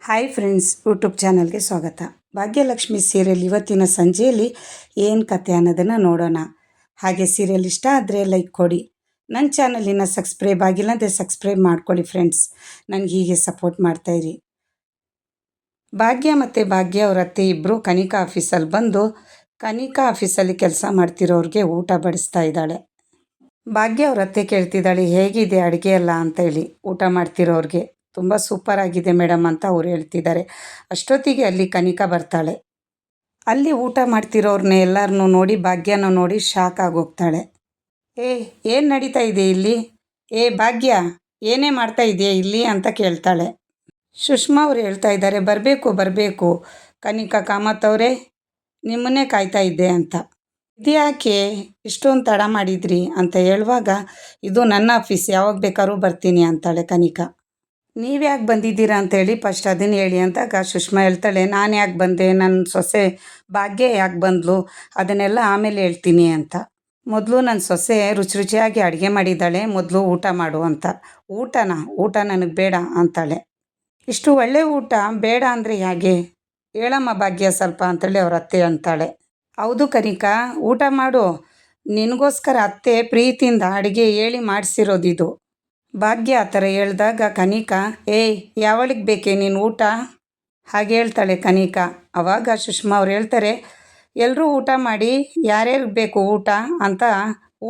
Hi friends, YouTube ಚಾನಲ್ಗೆ ಸ್ವಾಗತ. Bhagyalakshmi serial ಇವತ್ತಿನ ಸಂಜೆಯಲ್ಲಿ ಏನು ಕತೆ ಅನ್ನೋದನ್ನು ನೋಡೋಣ. ಹಾಗೆ ಸೀರಿಯಲ್ ಇಷ್ಟ ಆದರೆ ಲೈಕ್ ಕೊಡಿ. ನನ್ನ ಚಾನಲಿನ ಸಬ್ಸ್ಕ್ರೈಬ್ ಆಗಿಲ್ಲ ಅಂದರೆ ಸಬ್ಸ್ಕ್ರೈಬ್ ಮಾಡ್ಕೊಳ್ಳಿ ಫ್ರೆಂಡ್ಸ್. ನನಗೆ ಹೀಗೆ ಸಪೋರ್ಟ್ ಮಾಡ್ತಾಯಿರಿ. ಭಾಗ್ಯ ಮತ್ತು ಭಾಗ್ಯ ಅವ್ರ ಅತ್ತೆ ಇಬ್ಬರು ಕನಿಕಾ ಆಫೀಸಲ್ಲಿ ಬಂದು ಕನಿಕಾ ಆಫೀಸಲ್ಲಿ ಕೆಲಸ ಮಾಡ್ತಿರೋರಿಗೆ ಊಟ ಬಡಿಸ್ತಾ ಇದ್ದಾಳೆ. ಭಾಗ್ಯ ಅವ್ರ ಅತ್ತೆ ಕೇಳ್ತಿದ್ದಾಳೆ, ಹೇಗಿದೆ ಅಡುಗೆ ಎಲ್ಲ ಅಂತೇಳಿ. ಊಟ ಮಾಡ್ತಿರೋರಿಗೆ ತುಂಬ ಸೂಪರ್ ಆಗಿದೆ ಮೇಡಮ್ ಅಂತ ಅವ್ರು ಹೇಳ್ತಿದ್ದಾರೆ. ಅಷ್ಟೊತ್ತಿಗೆ ಅಲ್ಲಿ ಕನಿಕಾ ಬರ್ತಾಳೆ. ಅಲ್ಲಿ ಊಟ ಮಾಡ್ತಿರೋರ್ನ ಎಲ್ಲರನ್ನೂ ನೋಡಿ ಭಾಗ್ಯನ ನೋಡಿ ಶಾಕ್ ಆಗೋಗ್ತಾಳೆ. ಏನು ನಡೀತಾ ಇದೆ ಇಲ್ಲಿ? ಭಾಗ್ಯ, ಏನೇ ಮಾಡ್ತಾ ಇದೆಯಾ ಇಲ್ಲಿ ಅಂತ ಕೇಳ್ತಾಳೆ. ಸುಷ್ಮಾ ಅವ್ರು ಹೇಳ್ತಾ ಇದ್ದಾರೆ, ಬರಬೇಕು ಕನಿಕಾ ಕಾಮತ್ ಅವರೇ, ನಿಮ್ಮನ್ನೇ ಕಾಯ್ತಾ ಇದ್ದೆ ಅಂತ. ಇದ್ಯಾಕೆ ಇಷ್ಟೊಂದು ತಡ ಮಾಡಿದ್ರಿ ಅಂತ ಹೇಳುವಾಗ, ಇದು ನನ್ನ ಆಫೀಸ್, ಯಾವಾಗ ಬೇಕಾದ್ರೂ ಬರ್ತೀನಿ ಅಂತಾಳೆ ಕನಿಕಾ. ನೀವು ಯಾಕೆ ಬಂದಿದ್ದೀರಾ ಅಂತೇಳಿ ಫಸ್ಟ್ ಅದನ್ನು ಹೇಳಿ ಅಂತಾಗ ಸುಷ್ಮಾ ಹೇಳ್ತಾಳೆ, ನಾನು ಯಾಕೆ ಬಂದೆ, ನನ್ನ ಸೊಸೆ ಭಾಗ್ಯ ಯಾಕೆ ಬಂದಳು ಅದನ್ನೆಲ್ಲ ಆಮೇಲೆ ಹೇಳ್ತೀನಿ ಅಂತ. ಮೊದಲು ನನ್ನ ಸೊಸೆ ರುಚಿಯಾಗಿ ಅಡುಗೆ ಮಾಡಿದ್ದಾಳೆ, ಮೊದಲು ಊಟ ಮಾಡು ಅಂತ. ಊಟ ನನಗೆ ಬೇಡ ಅಂತಾಳೆ. ಇಷ್ಟು ಒಳ್ಳೆ ಊಟ ಬೇಡ ಅಂದರೆ ಹೇಗೆ, ಹೇಳಮ್ಮ ಭಾಗ್ಯ ಸ್ವಲ್ಪ ಅಂತೇಳಿ ಅವ್ರ ಅತ್ತೆ ಅಂತಾಳೆ. ಹೌದು ಕನಿಕಾ, ಊಟ ಮಾಡು, ನಿನಗೋಸ್ಕರ ಅತ್ತೆ ಪ್ರೀತಿಯಿಂದ ಅಡುಗೆ ಹೇಳಿ ಮಾಡಿಸಿರೋದಿದು. ಭಾಗ್ಯ ಆ ಥರ ಹೇಳಿದಾಗ ಕನಿಕಾ, ಯಾವಳಿಗೆ ಬೇಕೇ ನೀನು ಊಟ ಹಾಗೆ ಹೇಳ್ತಾಳೆ ಕನಿಕಾ. ಆವಾಗ ಸುಷ್ಮಾ ಅವ್ರು ಹೇಳ್ತಾರೆ, ಎಲ್ಲರೂ ಊಟ ಮಾಡಿ, ಯಾರ್ಯಾರಿಗೆ ಬೇಕು ಊಟ ಅಂತ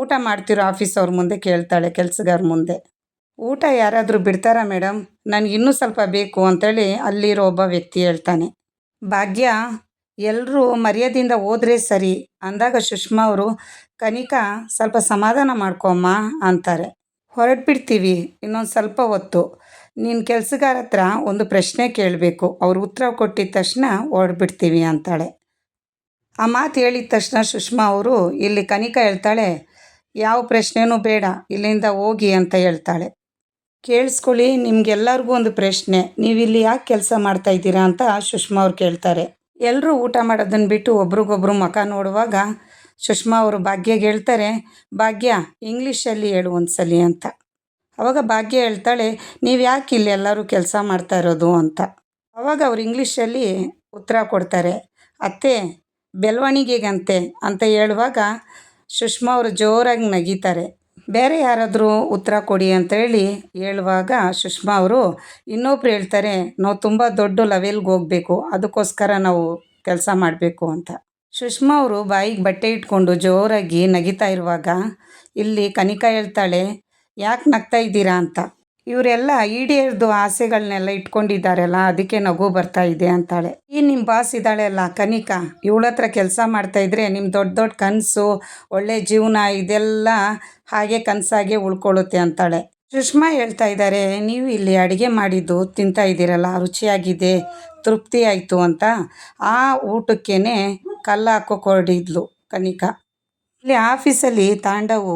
ಊಟ ಮಾಡ್ತಿರೋ ಆಫೀಸ್ ಅವ್ರ ಮುಂದೆ ಕೇಳ್ತಾಳೆ, ಕೆಲಸಗಾರ ಮುಂದೆ. ಊಟ ಯಾರಾದರೂ ಬಿಡ್ತಾರಾ ಮೇಡಮ್, ನನಗೆ ಇನ್ನೂ ಸ್ವಲ್ಪ ಬೇಕು ಅಂತೇಳಿ ಅಲ್ಲಿರೋ ಒಬ್ಬ ವ್ಯಕ್ತಿ ಹೇಳ್ತಾನೆ. ಭಾಗ್ಯ, ಎಲ್ಲರೂ ಮರ್ಯಾದೆಯಿಂದ ಹೋದ್ರೆ ಸರಿ ಅಂದಾಗ ಸುಷ್ಮಾ ಅವರು, ಕನಿಕಾ ಸ್ವಲ್ಪ ಸಮಾಧಾನ ಮಾಡ್ಕೊಮ್ಮ ಅಂತಾರೆ. ಹೊರಟ್ಬಿಡ್ತೀವಿ ಇನ್ನೊಂದು ಸ್ವಲ್ಪ ಹೊತ್ತು, ನಿನ್ನ ಕೆಲಸಗಾರ ಹತ್ರ ಒಂದು ಪ್ರಶ್ನೆ ಕೇಳಬೇಕು, ಅವ್ರು ಉತ್ತರ ಕೊಟ್ಟಿದ ತಕ್ಷಣ ಹೊರಡ್ಬಿಡ್ತೀವಿ ಅಂತಾಳೆ. ಆ ಮಾತು ಹೇಳಿದ ತಕ್ಷಣ ಸುಷ್ಮಾ ಅವರು, ಇಲ್ಲಿ ಕನಿಕಾ ಹೇಳ್ತಾಳೆ, ಯಾವ ಪ್ರಶ್ನೆನೂ ಬೇಡ, ಇಲ್ಲಿಂದ ಹೋಗಿ ಅಂತ ಹೇಳ್ತಾಳೆ. ಕೇಳಿಸ್ಕೊಳ್ಳಿ, ನಿಮಗೆಲ್ಲರಿಗೂ ಒಂದು ಪ್ರಶ್ನೆ, ನೀವಿಲ್ಲಿ ಯಾಕೆ ಕೆಲಸ ಮಾಡ್ತಾ ಇದ್ದೀರಾ ಅಂತ ಸುಷ್ಮಾ ಅವ್ರು ಕೇಳ್ತಾರೆ. ಎಲ್ಲರೂ ಊಟ ಮಾಡೋದನ್ನು ಬಿಟ್ಟು ಒಬ್ರಿಗೊಬ್ರು ಮುಖ ನೋಡುವಾಗ ಸುಷ್ಮಾ ಅವರು ಭಾಗ್ಯಗೆ ಹೇಳ್ತಾರೆ, ಭಾಗ್ಯ ಇಂಗ್ಲೀಷಲ್ಲಿ ಹೇಳು ಒಂದ್ಸಲಿ ಅಂತ. ಅವಾಗ ಭಾಗ್ಯ ಹೇಳ್ತಾಳೆ, ನೀವು ಯಾಕೆ ಇಲ್ಲಿ ಎಲ್ಲರೂ ಕೆಲಸ ಮಾಡ್ತಾ ಇರೋದು ಅಂತ. ಅವಾಗ ಅವ್ರು ಇಂಗ್ಲೀಷಲ್ಲಿ ಉತ್ತರ ಕೊಡ್ತಾರೆ, ಅತ್ತೆ ಬೆಳವಣಿಗೆಗಂತೆ ಅಂತ ಹೇಳುವಾಗ ಸುಷ್ಮಾ ಅವರು ಜೋರಾಗಿ ನಗೀತಾರೆ. ಬೇರೆ ಯಾರಾದರೂ ಉತ್ತರ ಕೊಡಿ ಅಂತೇಳಿ ಹೇಳುವಾಗ ಸುಷ್ಮಾ ಅವರು ಇನ್ನೊಬ್ರು ಹೇಳ್ತಾರೆ, ನಾವು ತುಂಬ ದೊಡ್ಡ ಲೆವೆಲ್ಗೆ ಹೋಗಬೇಕು, ಅದಕ್ಕೋಸ್ಕರ ನಾವು ಕೆಲಸ ಮಾಡಬೇಕು ಅಂತ. ಸುಷ್ಮಾ ಅವರು ಬಾಯಿಗೆ ಬಟ್ಟೆ ಇಟ್ಕೊಂಡು ಜೋರಾಗಿ ನಗಿತಾ ಇರುವಾಗ ಇಲ್ಲಿ ಕನಿಕಾ ಹೇಳ್ತಾಳೆ, ಯಾಕೆ ನಗ್ತಾ ಇದ್ದೀರಾ ಅಂತ. ಇವರೆಲ್ಲ ಈಡೇರ್ದು ಆಸೆಗಳನ್ನೆಲ್ಲ ಇಟ್ಕೊಂಡಿದ್ದಾರಲ್ಲ, ಅದಕ್ಕೆ ನಗು ಬರ್ತಾ ಇದೆ ಅಂತಾಳೆ. ನಿಮ್ಮ ಬಾಸ್ ಇದ್ದಾಳೆ ಅಲ್ಲ ಕನಿಕಾ, ಇವಳ ಹತ್ರ ಕೆಲಸ ಮಾಡ್ತಾಯಿದ್ರೆ ನಿಮ್ಮ ದೊಡ್ಡ ದೊಡ್ಡ ಕನಸು, ಒಳ್ಳೆ ಜೀವನ ಇದೆಲ್ಲ ಹಾಗೆ ಕನಸಾಗೆ ಉಳ್ಕೊಳ್ಳುತ್ತೆ ಅಂತಾಳೆ. ಸುಷ್ಮಾ ಹೇಳ್ತಾ ಇದ್ದಾರೆ, ನೀವು ಇಲ್ಲಿ ಅಡುಗೆ ಮಾಡಿದ್ದು ತಿಂತಾ ಇದ್ದೀರಲ್ಲ, ರುಚಿಯಾಗಿದೆ, ತೃಪ್ತಿ ಆಯಿತು ಅಂತ ಆ ಊಟಕ್ಕೇ ಕಲ್ಲು ಹಾಕೋಕೆ ಹೊರಡಿದ್ಲು ಕನಿಕಾ. ಇಲ್ಲಿ ಆಫೀಸಲ್ಲಿ ತಾಂಡವು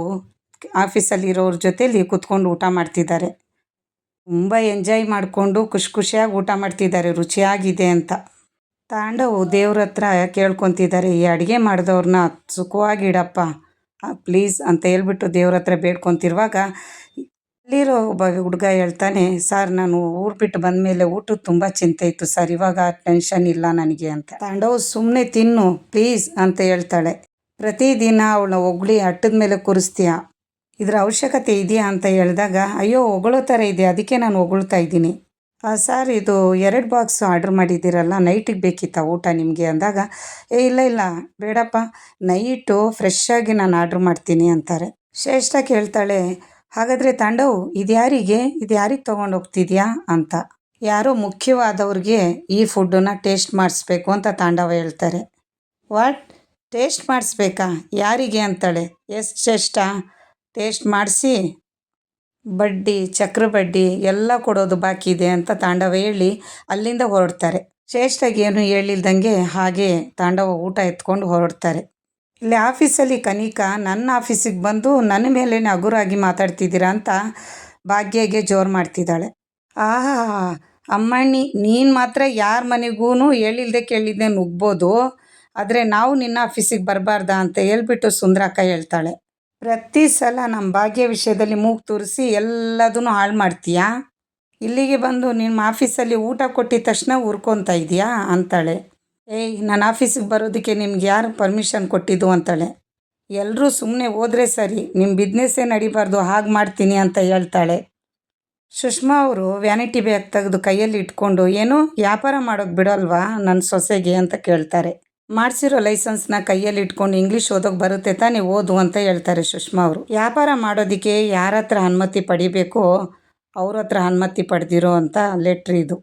ಆಫೀಸಲ್ಲಿರೋರ ಜೊತೆಲಿ ಕೂತ್ಕೊಂಡು ಊಟ ಮಾಡ್ತಿದ್ದಾರೆ. ತುಂಬ ಎಂಜಾಯ್ ಮಾಡಿಕೊಂಡು ಖುಷಿಯಾಗಿ ಊಟ ಮಾಡ್ತಿದ್ದಾರೆ, ರುಚಿಯಾಗಿದೆ ಅಂತ. ತಾಂಡವು ದೇವ್ರ ಹತ್ರ ಕೇಳ್ಕೊತಿದ್ದಾರೆ, ಈ ಅಡುಗೆ ಮಾಡಿದವ್ರನ್ನ ಸುಖವಾಗಿಡಪ್ಪ ಪ್ಲೀಸ್ ಅಂತ ಹೇಳ್ಬಿಟ್ಟು ದೇವ್ರ ಹತ್ರ ಬೇಡ್ಕೊತಿರುವಾಗ ಅಲ್ಲಿರೋ ಒಬ್ಬ ಹುಡುಗ ಹೇಳ್ತಾನೆ, ಸರ್ ನಾನು ಊರು ಬಿಟ್ಟು ಬಂದಮೇಲೆ ಊಟದ ತುಂಬ ಚಿಂತೆ ಇತ್ತು ಸರ್, ಇವಾಗ ಟೆನ್ಷನ್ ಇಲ್ಲ ನನಗೆ ಅಂತ. ತಾಂಡವು ಸುಮ್ಮನೆ ತಿನ್ನು ಪ್ಲೀಸ್ ಅಂತ ಹೇಳ್ತಾಳೆ. ಪ್ರತಿದಿನ ಅವಳನ್ನ ಹೊಗಳಿ ಅಟ್ಟದ ಮೇಲೆ ಕೂರಿಸ್ತೀಯ, ಇದರ ಅವಶ್ಯಕತೆ ಇದೆಯಾ ಅಂತ ಹೇಳಿದಾಗ, ಅಯ್ಯೋ ಹೊಗಳೋ ಥರ ಇದೆ, ಅದಕ್ಕೆ ನಾನು ಹೊಗಳ್ತಾ ಇದ್ದೀನಿ. ಸರ್ ಇದು 2 ಬಾಕ್ಸ್ ಆರ್ಡ್ರ್ ಮಾಡಿದ್ದೀರಲ್ಲ, ನೈಟಿಗೆ ಬೇಕಿತ್ತಾ ಊಟ ನಿಮಗೆ ಅಂದಾಗ, ಇಲ್ಲ ಬೇಡಪ್ಪ, ನೈಟು ಫ್ರೆಶ್ಶಾಗಿ ನಾನು ಆರ್ಡ್ರ್ ಮಾಡ್ತೀನಿ ಅಂತಾರೆ. ಶ್ರೇಷ್ಠ ಕೇಳ್ತಾಳೆ, ಹಾಗಾದರೆ ತಾಂಡವ್ ಇದು ಯಾರಿಗೆ ತೊಗೊಂಡು ಹೋಗ್ತಿದ್ಯಾ ಅಂತ. ಯಾರೋ ಮುಖ್ಯವಾದವ್ರಿಗೆ ಈ ಫುಡ್ಡನ್ನು ಟೇಸ್ಟ್ ಮಾಡಿಸ್ಬೇಕು ಅಂತ ತಾಂಡವ ಹೇಳ್ತಾರೆ. ವಾಟ್, ಟೇಸ್ಟ್ ಮಾಡಿಸ್ಬೇಕಾ, ಯಾರಿಗೆ ಅಂತಾಳೆ. ಎಸ್ ಶ್ರೇಷ್ಠ, ಟೇಸ್ಟ್ ಮಾಡಿಸಿ ಬಡ್ಡಿ ಚಕ್ರ ಬಡ್ಡಿ ಎಲ್ಲ ಕೊಡೋದು ಬಾಕಿ ಇದೆ ಅಂತ ತಾಂಡವ ಹೇಳಿ ಅಲ್ಲಿಂದ ಹೊರಡ್ತಾರೆ. ಶ್ರೇಷ್ಠಗೆ ಏನು ಹೇಳಿಲ್ದಂಗೆ ಹಾಗೆ ತಾಂಡವ ಊಟ ಎತ್ಕೊಂಡು ಹೊರಡ್ತಾರೆ. ಇಲ್ಲಿ ಆಫೀಸಲ್ಲಿ ಕನಿಕಾ ನನ್ನ ಆಫೀಸಿಗೆ ಬಂದು ನನ್ನ ಮೇಲೇ ಹಗುರಾಗಿ ಮಾತಾಡ್ತಿದ್ದೀರಾ ಅಂತ ಭಾಗ್ಯಗೆ ಜೋರು ಮಾಡ್ತಿದ್ದಾಳೆ. ಆಹಾ ಅಮ್ಮಣ್ಣಿ, ನೀನು ಮಾತ್ರ ಯಾರ ಮನೆಗೂ ಹೇಳಿಲ್ದೆ ಕೇಳಿದ್ದೆ ನುಗ್ಬೋದು, ಆದರೆ ನಾವು ನಿನ್ನ ಆಫೀಸಿಗೆ ಬರಬಾರ್ದಾ ಅಂತ ಹೇಳ್ಬಿಟ್ಟು ಸುಂದ್ರಕ್ಕ ಹೇಳ್ತಾಳೆ. ಪ್ರತಿ ಸಲ ನಮ್ಮ ಭಾಗ್ಯ ವಿಷಯದಲ್ಲಿ ಮೂಗು ತೂರಿಸಿ ಎಲ್ಲದನ್ನು ಹಾಳು ಮಾಡ್ತೀಯಾ, ಇಲ್ಲಿಗೆ ಬಂದು ನಿಮ್ಮ ಆಫೀಸಲ್ಲಿ ಊಟ ಕೊಟ್ಟಿದ ತಕ್ಷಣ ಉರ್ಕೊತಾ ಇದೆಯಾ ಅಂತಾಳೆ. ಏಯ್, ನನ್ನ ಆಫೀಸಿಗೆ ಬರೋದಕ್ಕೆ ನಿಮ್ಗೆ ಯಾರು ಪರ್ಮಿಷನ್ ಕೊಟ್ಟಿದ್ದು ಅಂತಾಳೆ. ಎಲ್ಲರೂ ಸುಮ್ಮನೆ ಹೋದರೆ ಸರಿ, ನಿಮ್ಮ ಬಿಸ್ನೆಸ್ಸೇ ನಡಿಬಾರ್ದು, ಹಾಗೆ ಮಾಡ್ತೀನಿ ಅಂತ ಹೇಳ್ತಾಳೆ. ಸುಷ್ಮಾ ಅವರು ವ್ಯಾನಿಟಿ ಬ್ಯಾಗ್ ತೆಗೆದು ಕೈಯಲ್ಲಿ ಇಟ್ಕೊಂಡು, ಏನು ವ್ಯಾಪಾರ ಮಾಡೋಕ್ಕೆ ಬಿಡೋಲ್ವಾ ನನ್ನ ಸೊಸೆಗೆ ಅಂತ ಕೇಳ್ತಾರೆ. ಮಾಡಿಸಿರೋ ಲೈಸೆನ್ಸ್ನ ಕೈಯಲ್ಲಿ ಇಟ್ಕೊಂಡು ಇಂಗ್ಲೀಷ್ ಓದೋಕೆ ಬರುತ್ತೆ ತಾನೇ, ಓದು ಅಂತ ಹೇಳ್ತಾರೆ ಸುಷ್ಮಾ ಅವರು. ವ್ಯಾಪಾರ ಮಾಡೋದಕ್ಕೆ ಯಾರ ಹತ್ರ ಅನುಮತಿ ಪಡಿಬೇಕೋ ಅವ್ರ ಹತ್ರ ಅನುಮತಿ ಪಡೆದಿರೋ ಅಂತ ಲೆಟ್ರ್ ಇದು.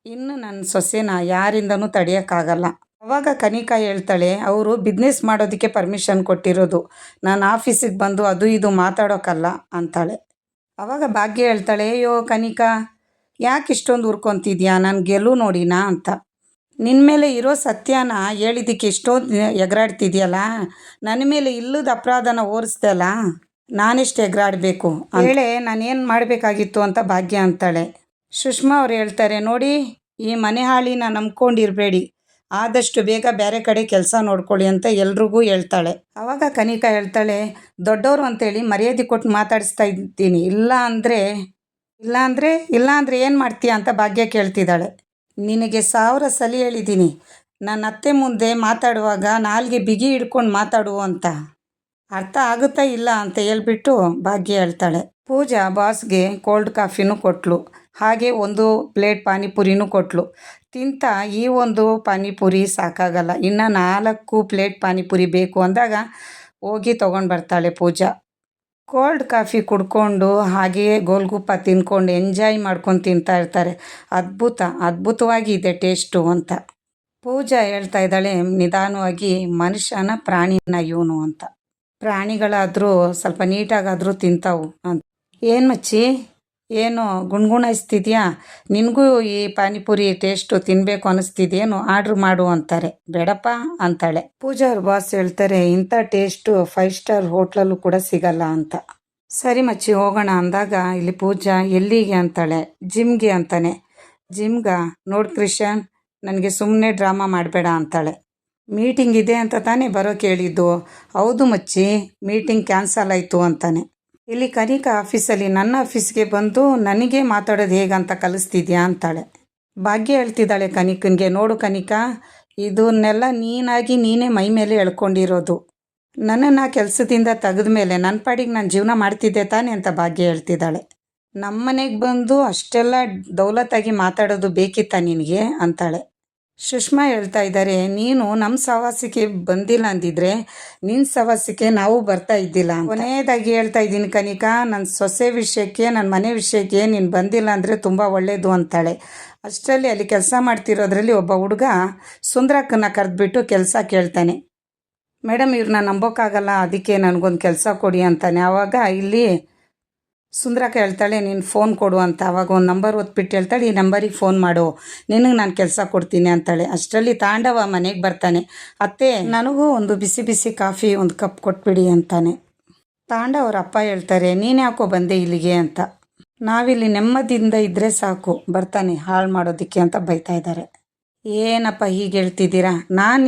ಇನ್ನು ನನ್ನ ಸೊಸೆನ ಯಾರಿಂದನೂ ತಡೆಯೋಕ್ಕಾಗಲ್ಲ. ಅವಾಗ ಕನಿಕಾ ಹೇಳ್ತಾಳೆ, ಅವರು ಬಿಸ್ನೆಸ್ ಮಾಡೋದಕ್ಕೆ ಪರ್ಮಿಷನ್ ಕೊಟ್ಟಿರೋದು, ನಾನು ಆಫೀಸಿಗೆ ಬಂದು ಅದು ಇದು ಮಾತಾಡೋಕ್ಕಲ್ಲ ಅಂತಾಳೆ. ಅವಾಗ ಭಾಗ್ಯ ಹೇಳ್ತಾಳೆ, ಅಯ್ಯೋ ಕನಿಕಾ, ಯಾಕೆ ಇಷ್ಟೊಂದು ಉರ್ಕೊತಿದ್ಯಾ, ನಾನು ಗೆಲುವು ನೋಡಿನಾ ಅಂತ. ನಿನ್ನ ಮೇಲೆ ಇರೋ ಸತ್ಯನ ಹೇಳಿದ್ದಕ್ಕೆ ಇಷ್ಟೊಂದು ಎಗರಾಡ್ತಿದ್ಯಲ್ಲ, ನನ್ನ ಮೇಲೆ ಇಲ್ಲದ ಅಪರಾಧನ ಓರಿಸ್ದೆ ಅಲ್ಲ, ನಾನೆಷ್ಟು ಎಗರಾಡಬೇಕು ಹೇಳೆ, ನಾನೇನು ಮಾಡಬೇಕಾಗಿತ್ತು ಅಂತ ಭಾಗ್ಯ ಅಂತಾಳೆ. ಸುಷ್ಮಾ ಅವ್ರು ಹೇಳ್ತಾರೆ, ನೋಡಿ, ಈ ಮನೆ ಹಾಳಿನ ನಂಬ್ಕೊಂಡಿರಬೇಡಿ, ಆದಷ್ಟು ಬೇಗ ಬೇರೆ ಕಡೆ ಕೆಲಸ ನೋಡ್ಕೊಳ್ಳಿ ಅಂತ ಎಲ್ರಿಗೂ ಹೇಳ್ತಾಳೆ. ಆವಾಗ ಕನಿಕಾ ಹೇಳ್ತಾಳೆ, ದೊಡ್ಡವರು ಅಂತೇಳಿ ಮರ್ಯಾದೆ ಕೊಟ್ಟು ಮಾತಾಡಿಸ್ತಾ ಇದ್ದೀನಿ, ಇಲ್ಲ ಅಂದರೆ ಏನು ಮಾಡ್ತೀಯ ಅಂತ ಭಾಗ್ಯ ಕೇಳ್ತಿದ್ದಾಳೆ. ನಿನಗೆ 1000 ಸಲ ಹೇಳಿದ್ದೀನಿ, ನನ್ನ ಅತ್ತೆ ಮುಂದೆ ಮಾತಾಡುವಾಗ ನಾಲ್ಗೆ ಬಿಗಿ ಹಿಡ್ಕೊಂಡು ಮಾತಾಡು ಅಂತ, ಅರ್ಥ ಆಗುತ್ತಾ ಇಲ್ಲ ಅಂತ ಹೇಳ್ಬಿಟ್ಟು ಭಾಗ್ಯ ಹೇಳ್ತಾಳೆ. ಪೂಜಾ ಬಾಸ್ಗೆ ಕೋಲ್ಡ್ ಕಾಫಿನೂ ಕೊಟ್ಟಳು, ಹಾಗೆ 1 ಪ್ಲೇಟ್ ಪಾನಿಪುರಿನೂ ಕೊಟ್ಟಳು. ತಿಂತ ಈ 1 ಪಾನಿಪುರಿ ಸಾಕಾಗಲ್ಲ, ಇನ್ನು 4 ಪ್ಲೇಟ್ ಪಾನಿಪುರಿ ಬೇಕು ಅಂದಾಗ ಹೋಗಿ ತೊಗೊಂಡು ಬರ್ತಾಳೆ ಪೂಜಾ. ಕೋಲ್ಡ್ ಕಾಫಿ ಕುಡ್ಕೊಂಡು ಹಾಗೆಯೇ ಗೋಲ್ಗುಪ್ಪ ತಿನ್ಕೊಂಡು ಎಂಜಾಯ್ ಮಾಡ್ಕೊಂಡು ತಿಂತಾ ಇರ್ತಾರೆ. ಅದ್ಭುತವಾಗಿದೆ ಟೇಸ್ಟು ಅಂತ. ಪೂಜಾ ಹೇಳ್ತಾ ಇದ್ದಾಳೆ ನಿಧಾನವಾಗಿ, ಮನುಷ್ಯನ ಪ್ರಾಣಿನ ಇವನು ಅಂತ. ಪ್ರಾಣಿಗಳಾದರೂ ಸ್ವಲ್ಪ ನೀಟಾಗಾದರೂ ತಿಂತಾವು ಅಂತ. ಏನು ಮಚ್ಚಿ, ಏನು ಗುಣ್ಗುಣಿಸ್ತಿದ್ಯಾ, ನಿನಗೂ ಈ ಪಾನಿಪುರಿ ಟೇಸ್ಟು ತಿನ್ನಬೇಕು ಅನ್ನಿಸ್ತಿದೇನು, ಆರ್ಡ್ರ್ ಮಾಡು ಅಂತಾರೆ. ಬೇಡಪ್ಪ ಅಂತಾಳೆ. ಪೂಜಾ ಅವ್ರ ಬಾಸ್ ಹೇಳ್ತಾರೆ, ಇಂಥ ಟೇಸ್ಟು 5 ಸ್ಟಾರ್ ಹೋಟ್ಲಲ್ಲೂ ಕೂಡ ಸಿಗಲ್ಲ ಅಂತ. ಸರಿ ಮಚ್ಚಿ ಹೋಗೋಣ ಅಂದಾಗ ಇಲ್ಲಿ ಪೂಜಾ ಎಲ್ಲಿಗೆ ಅಂತಾಳೆ. ಜಿಮ್ಗೆ ಅಂತಾನೆ. ಜಿಮ್ಗ? ನೋಡು ಕ್ರಿಶನ್, ನನಗೆ ಸುಮ್ಮನೆ ಡ್ರಾಮಾ ಮಾಡಬೇಡ ಅಂತಾಳೆ. ಮೀಟಿಂಗ್ ಇದೆ ಅಂತ ತಾನೇ ಬರೋಕೆ ಹೇಳಿದ್ದು. ಹೌದು ಮಚ್ಚಿ, ಮೀಟಿಂಗ್ ಕ್ಯಾನ್ಸಲ್ ಆಯಿತು ಅಂತಾನೆ. ಇಲ್ಲಿ ಕನಿಕಾ ಆಫೀಸಲ್ಲಿ ನನ್ನ ಆಫೀಸ್ಗೆ ಬಂದು ನನಗೆ ಮಾತಾಡೋದು ಹೇಗಂತ ಕಲಿಸ್ತಿದ್ಯಾ ಅಂತಾಳೆ. ಭಾಗ್ಯ ಹೇಳ್ತಿದ್ದಾಳೆ ಕನಿಕನಿಗೆ, ನೋಡು ಕನಿಕಾ, ಇದನ್ನೆಲ್ಲ ನೀನೇ ಮೈ ಮೇಲೆ ಎಳ್ಕೊಂಡಿರೋದು. ನನ್ನನ್ನು ಕೆಲಸದಿಂದ ತೆಗೆದ ಮೇಲೆ ನನ್ನ ಪಾಡಿಗೆ ನಾನು ಜೀವನ ಮಾಡ್ತಿದ್ದೆ ತಾನೆ ಅಂತ ಭಾಗ್ಯ ಹೇಳ್ತಿದ್ದಾಳೆ. ನಮ್ಮ ಮನೆಗೆ ಬಂದು ಅಷ್ಟೆಲ್ಲ ದೌಲತ್ತಾಗಿ ಮಾತಾಡೋದು ಬೇಕಿತ್ತಾ ನಿನಗೆ ಅಂತಾಳೆ. ಸುಷ್ಮಾ ಹೇಳ್ತಾ ಇದ್ದಾರೆ, ನೀನು ನಮ್ಮ ಸಹವಾಸಕ್ಕೆ ಬಂದಿಲ್ಲ ಅಂದಿದ್ರೆ ನಿನ್ನ ಸಹವಾಸಕ್ಕೆ ನಾವು ಬರ್ತಾ ಇದ್ದಿಲ್ಲ. ಕೊನೆಯದಾಗಿ ಹೇಳ್ತಾ ಇದ್ದೀನಿ ಕನಿಕಾ, ನನ್ನ ಸೊಸೆ ವಿಷಯಕ್ಕೆ, ನನ್ನ ಮನೆ ವಿಷಯಕ್ಕೆ ನೀನು ಬಂದಿಲ್ಲ ಅಂದರೆ ತುಂಬ ಒಳ್ಳೆಯದು ಅಂತಾಳೆ. ಅಷ್ಟರಲ್ಲಿ ಅಲ್ಲಿ ಕೆಲಸ ಮಾಡ್ತಿರೋದ್ರಲ್ಲಿ ಒಬ್ಬ ಹುಡುಗ ಸುಂದ್ರಕ್ಕನ್ನು ಕರೆದ್ಬಿಟ್ಟು ಕೆಲಸ ಕೇಳ್ತಾನೆ. ಮೇಡಮ್, ಇವ್ರನ್ನ ನಂಬೋಕ್ಕಾಗಲ್ಲ, ಅದಕ್ಕೆ ನನಗೊಂದು ಕೆಲಸ ಕೊಡಿ ಅಂತಾನೆ. ಆವಾಗ ಇಲ್ಲಿ ಸುಂದ್ರಕ್ಕ ಹೇಳ್ತಾಳೆ, ನೀನು ಫೋನ್ ಕೊಡು ಅಂತ. ಆವಾಗ ಒಂದು ನಂಬರ್ ಒತ್ಬಿಟ್ಟು ಹೇಳ್ತಾಳೆ, ಈ ನಂಬರಿಗೆ ಫೋನ್ ಮಾಡು, ನಿನಗೆ ನಾನು ಕೆಲಸ ಕೊಡ್ತೀನಿ ಅಂತಾಳೆ. ಅಷ್ಟರಲ್ಲಿ ತಾಂಡವ ಮನೆಗೆ ಬರ್ತಾನೆ. ಅತ್ತೆ, ನನಗೂ ಒಂದು ಬಿಸಿ ಬಿಸಿ ಕಾಫಿ 1 ಕಪ್ ಕೊಟ್ಬಿಡಿ ಅಂತಾನೆ. ತಾಂಡವ ಅವ್ರ ಅಪ್ಪ ಹೇಳ್ತಾರೆ, ನೀನು ಯಾಕೋ ಬಂದೆ ಇಲ್ಲಿಗೆ ಅಂತ. ನಾವಿಲ್ಲಿ ನೆಮ್ಮದಿಯಿಂದ ಇದ್ದರೆ ಸಾಕು, ಬರ್ತಾನೆ ಹಾಳು ಮಾಡೋದಕ್ಕೆ ಅಂತ ಬೈತಾ ಇದ್ದಾರೆ. ಏನಪ್ಪ ಹೀಗೆ ಹೇಳ್ತಿದ್ದೀರಾ, ನಾನು